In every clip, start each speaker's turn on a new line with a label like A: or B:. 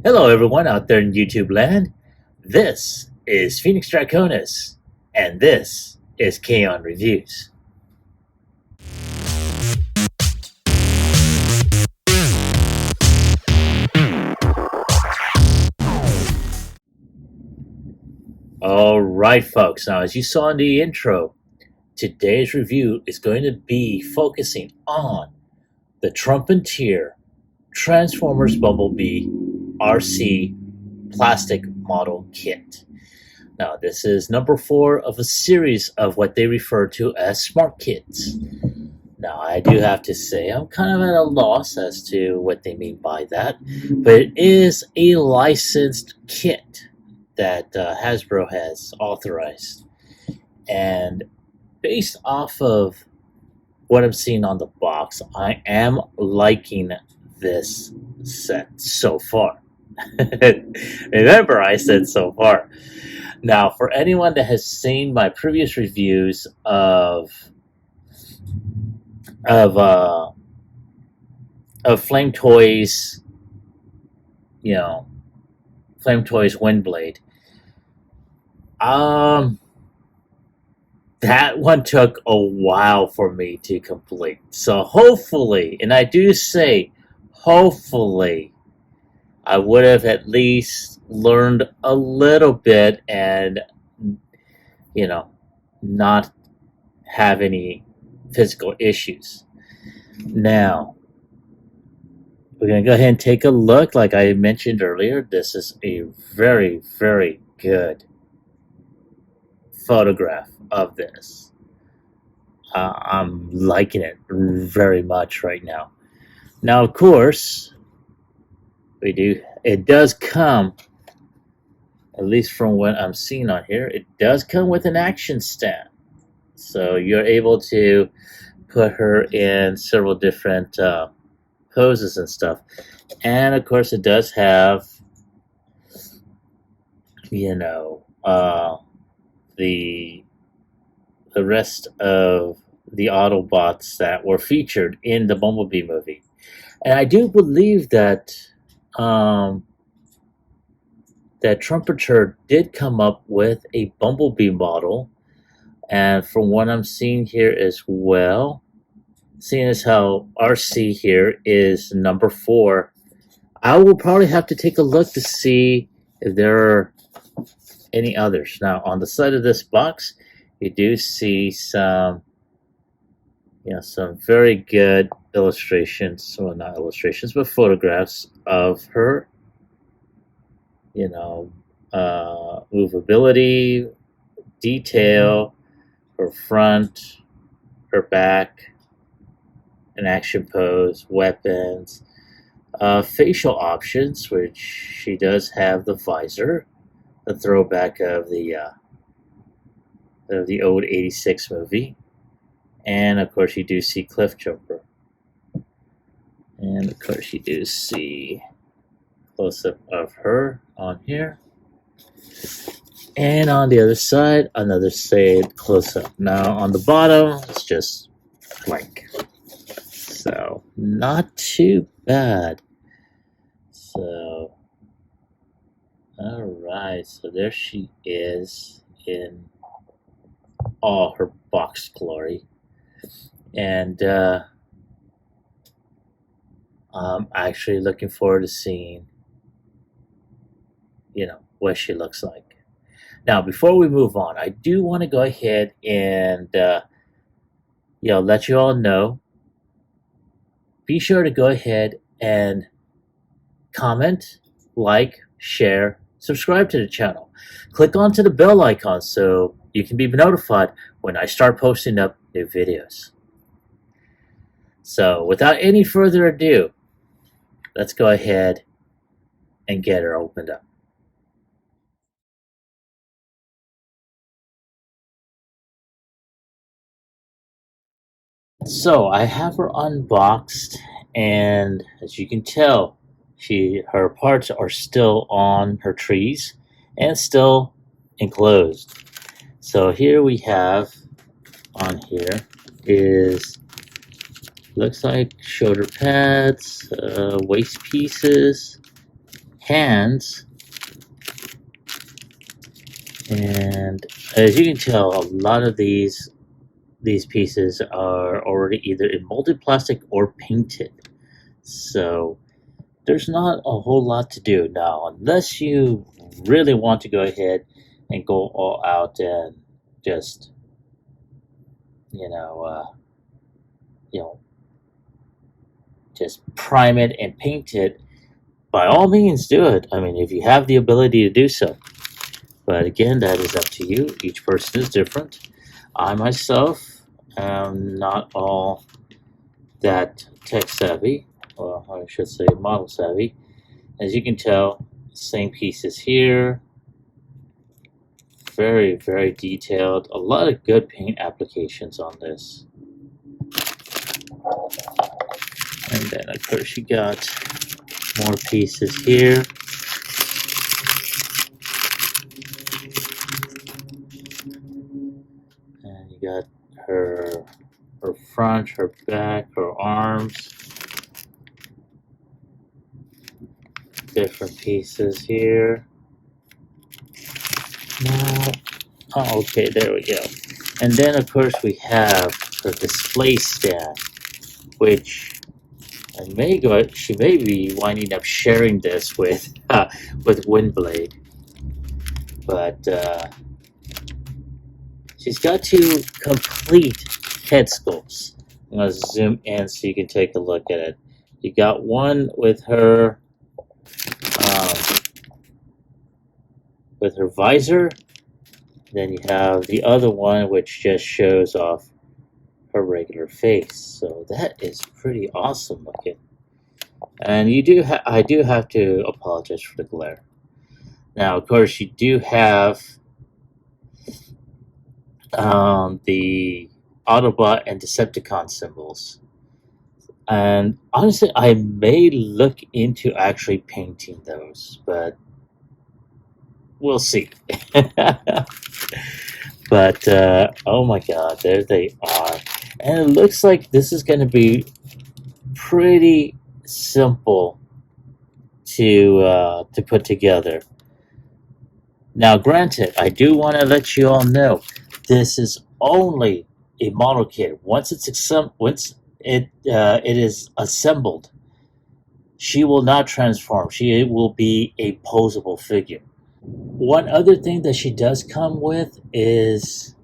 A: Hello, everyone out there in YouTube land. This is Phoenix Draconis, and this is Kaon Reviews. Alright, folks, now as you saw in the intro, today's review is going to be focusing on the Trumpeter Transformers Bumblebee Arcee plastic model kit. Now, this is number 4 of a series of what they refer to as smart kits. Now, I do have to say, I'm kind of at a loss as to what they mean by that, but it is a licensed kit that Hasbro has authorized. And based off of what I'm seeing on the box, I am liking this set so far. Remember, I said so far. Now, for anyone that has seen my previous reviews of Flame Toys, Flame Toys Windblade, that one took a while for me to complete. So hopefully, and I do say hopefully, I would have at least learned a little bit and, not have any physical issues. Now, we're going to go ahead and take a look. Like I mentioned earlier, this is a very, very good photograph of this. I'm liking it very much right now. Now, of course, it does come, at least from what I'm seeing on here, it does come with an action stand. So you're able to put her in several different poses and stuff. And of course, it does have, the rest of the Autobots that were featured in the Bumblebee movie. And I do believe that that Trumpeter did come up with a Bumblebee model, and from what I'm seeing here as well, seeing as how Arcee here is number 4, I will probably have to take a look to see if there are any others. Now, on the side of this box, you do see some very good illustrations, well, not illustrations, but photographs of her, movability, detail, her front, her back, an action pose, weapons, facial options, which she does have the visor, the throwback of the old '86 movie. And of course, you do see Cliff Jumper. And of course, you do see close-up of her on here. And on the other side, another close-up. Now, on the bottom, it's just blank. So, not too bad. So, alright. So, there she is in all her box glory. And I'm actually looking forward to seeing, what she looks like. Now, before we move on, I do want to go ahead and, let you all know. Be sure to go ahead and comment, like, share, subscribe to the channel. Click onto the bell icon so you can be notified when I start posting up new videos. So, without any further ado, let's go ahead and get her opened up. So, I have her unboxed, and as you can tell, her parts are still on her trees and still enclosed. So here we have on here is, looks like shoulder pads, waist pieces, hands, and as you can tell, a lot of these pieces are already either in molded plastic or painted. So there's not a whole lot to do now, unless you really want to go ahead and go all out and just, you know, uh, you know, just prime it and paint it. By all means, do it. I mean, if you have the ability to do so. But again, that is up to you. Each person is different. I myself am not all that tech savvy, or I should say model savvy. As you can tell, same pieces here. Very, very detailed. A lot of good paint applications on this. And then of course you got more pieces here. And you got her front, her back, her arms. Different pieces here. Now, oh, okay, there we go. And then of course we have her display stand, which she may be winding up sharing this with Windblade, but she's got two complete head sculpts. I'm gonna zoom in so you can take a look at it. You got one um, with her visor. Then you have the other one which just shows off her regular face. So that is pretty awesome looking. And I do have to apologize for the glare. Now, of course, you do have the Autobot and Decepticon symbols. And honestly, I may look into actually painting those, but we'll see. But oh my god, there they are. And it looks like this is going to be pretty simple to put together. Now, granted, I do want to let you all know this is only a model kit. Once it is assembled, she will not transform. She will be a posable figure. One other thing that she does come with is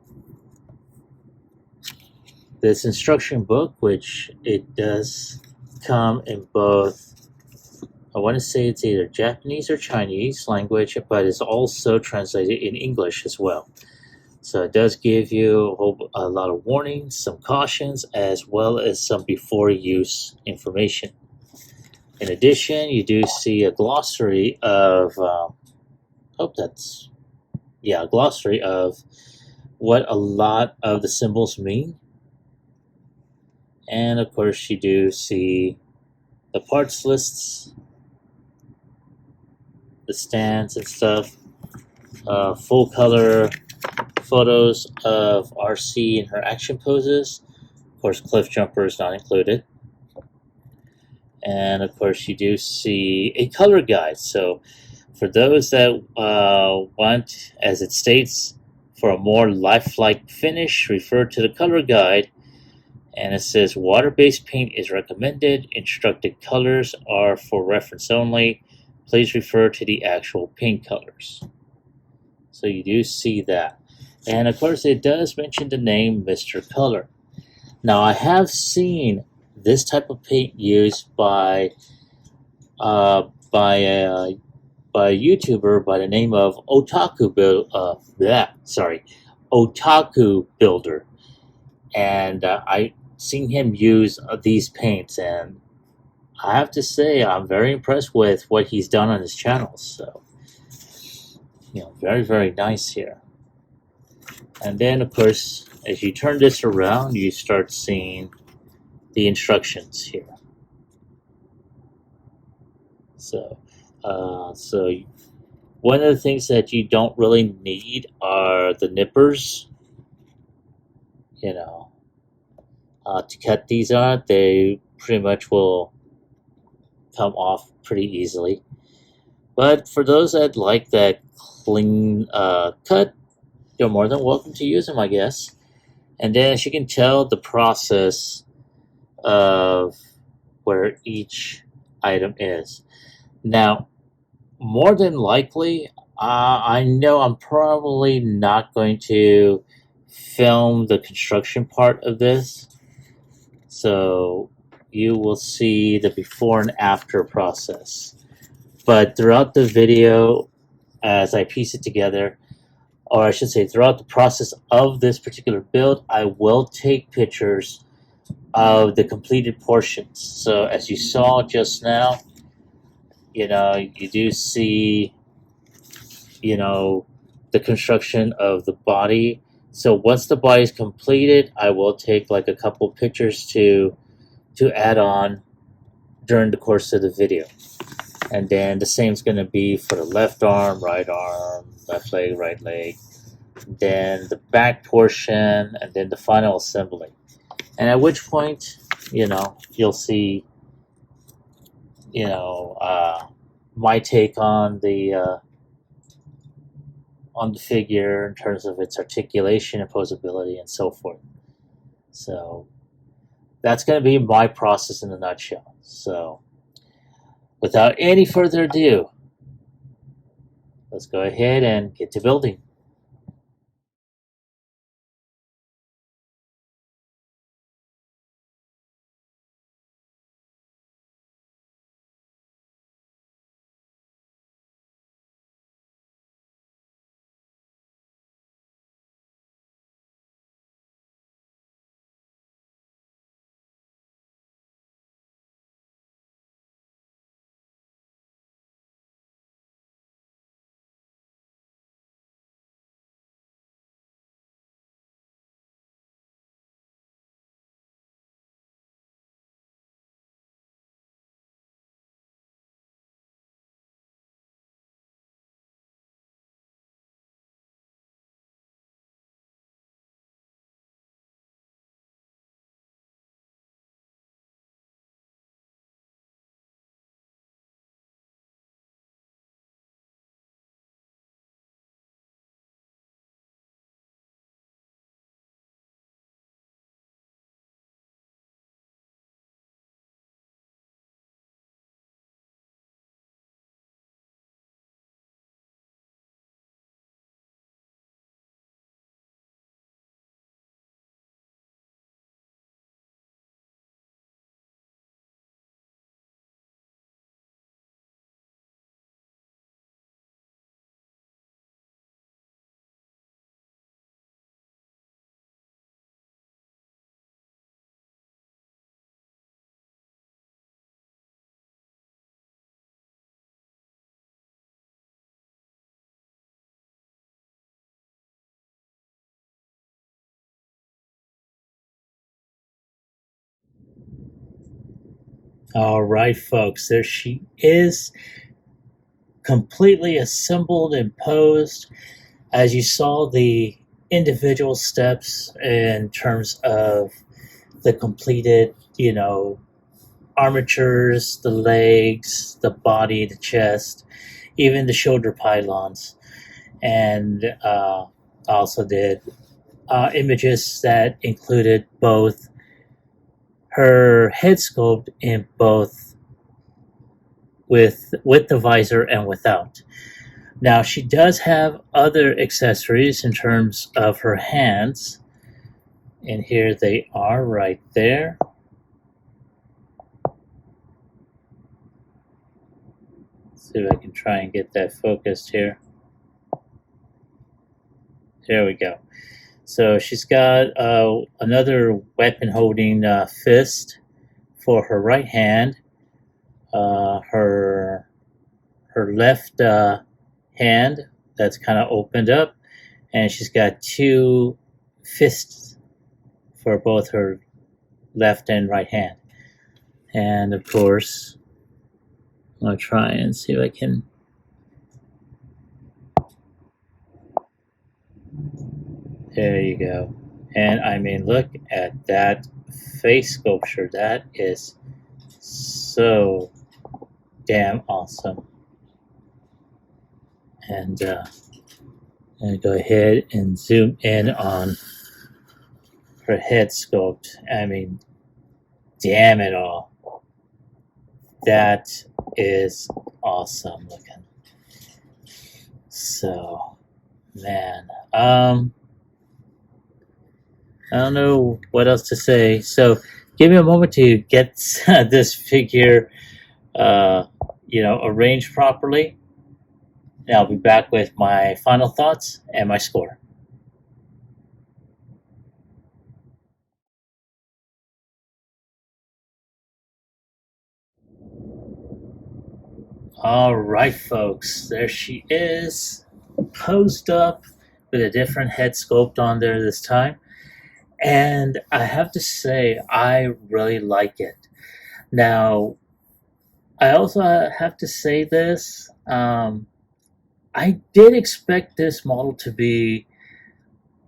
A: this instruction book, which it does come in both, I want to say it's either Japanese or Chinese language, but it's also translated in English as well. So it does give you a lot of warnings, some cautions, as well as some before use information. In addition, you do see a glossary of, a glossary of what a lot of the symbols mean. And of course, you do see the parts lists, the stands and stuff, full color photos of Arcee and her action poses. Of course, cliff jumper is not included. And of course, you do see a color guide. So for those that want, as it states, for a more lifelike finish, refer to the color guide. And it says water-based paint is recommended. Instructed colors are for reference only. Please refer to the actual paint colors. So you do see that. And of course, it does mention the name Mr. Color. Now, I have seen this type of paint used by a YouTuber by the name of Otaku Builder, and I seen him use these paints, and I have to say I'm very impressed with what he's done on his channel. So, very, very nice here. And then, of course, as you turn this around, you start seeing the instructions here. So one of the things that you don't really need are the nippers. To cut these on, they pretty much will come off pretty easily. But for those that like that clean cut, you're more than welcome to use them, I guess. And then, as you can tell, the process of where each item is. Now, more than likely, I know I'm probably not going to film the construction part of this. So you will see the before and after process. But throughout the video, as I piece it together, or I should say, throughout the process of this particular build, I will take pictures of the completed portions. So as you saw just now, you do see, the construction of the body. So once the body is completed, I will take like a couple pictures to add on during the course of the video. And then the same is going to be for the left arm, left leg, right leg, then the back portion, and then the final assembly. And at which point, you'll see, my take on the figure in terms of its articulation and posability and so forth. So that's going to be my process in a nutshell. So without any further ado, let's go ahead and get to building. All right, folks, there she is, completely assembled and posed. As you saw, the individual steps in terms of the completed, armatures, the legs, the body, the chest, even the shoulder pylons. And I also did images that included both her head sculpt in both with the visor and without. Now she does have other accessories in terms of her hands, and here they are right there. Let's see if I can try and get that focused here. There we go. So she's got another weapon holding fist for her right hand. Her left hand that's kind of opened up, and she's got two fists for both her left and right hand. And of course, I'll try and see if I can. There you go. And I mean, look at that face sculpture. That is so damn awesome. And go ahead and zoom in on her head sculpt. I mean, damn it all. That is awesome looking. So, man, I don't know what else to say. So, give me a moment to get this figure, arranged properly. And I'll be back with my final thoughts and my score. All right, folks, there she is, posed up with a different head sculpt on there this time. And I have to say, I really like it. Now, I also have to say this. I did expect this model to be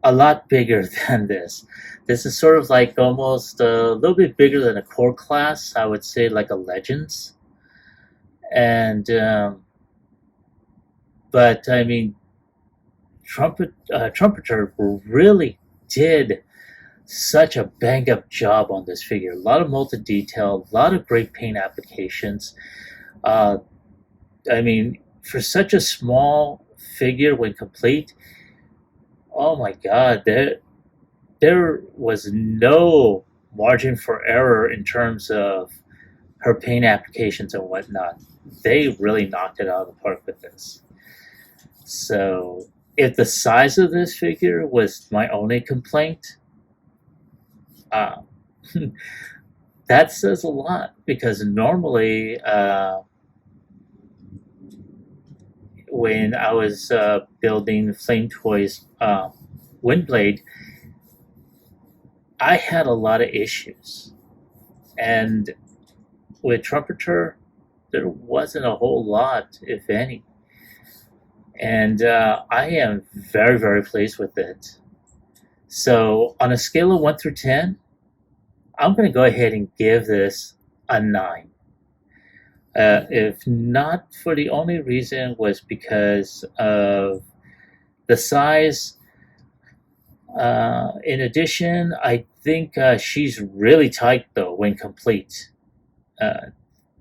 A: a lot bigger than this. This is sort of like almost a little bit bigger than a core class. I would say like a Legends. And, but I mean, Trumpeter really did such a bang up job on this figure. A lot of molded detail, a lot of great paint applications. I mean, for such a small figure when complete, oh my god, there was no margin for error in terms of her paint applications and whatnot. They really knocked it out of the park with this. So if the size of this figure was my only complaint, that says a lot, because normally when I was building Flame Toys Windblade, I had a lot of issues. And with Trumpeter, there wasn't a whole lot, if any. And I am very, very pleased with it. So on a scale of 1 through 10, I'm going to go ahead and give this a 9. If not for the only reason was because of the size. In addition, I think she's really tight though when complete.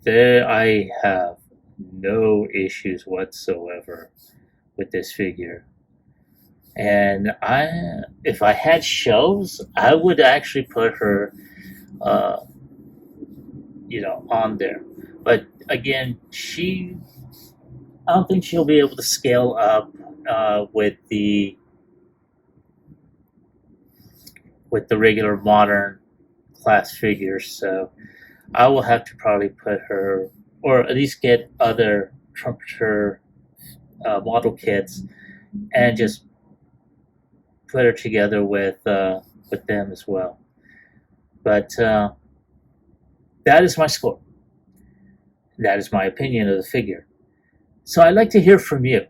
A: There I have no issues whatsoever with this figure. And if I had shelves, I would actually put her, on there. But again, I don't think she'll be able to scale up with the regular modern class figures. So I will have to probably put her, or at least get other Trumpeter model kits, and just put her together with them as well. But that is my score. That is my opinion of the figure. So I'd like to hear from you.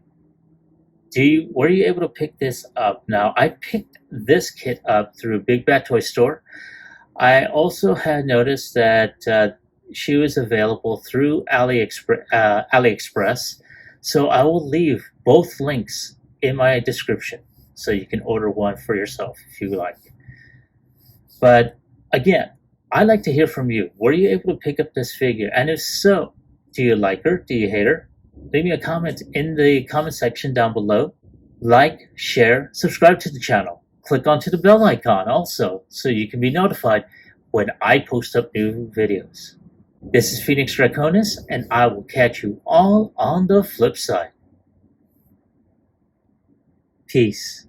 A: Were you able to pick this up? Now, I picked this kit up through Big Bad Toy Store. I also had noticed that she was available through AliExpress. So I will leave both links in my description, so you can order one for yourself if you like. But again, I'd like to hear from you. Were you able to pick up this figure? And if so, do you like her? Do you hate her? Leave me a comment in the comment section down below. Like, share, subscribe to the channel. Click onto the bell icon also, so you can be notified when I post up new videos. This is Phoenix Draconis, and I will catch you all on the flip side. Peace.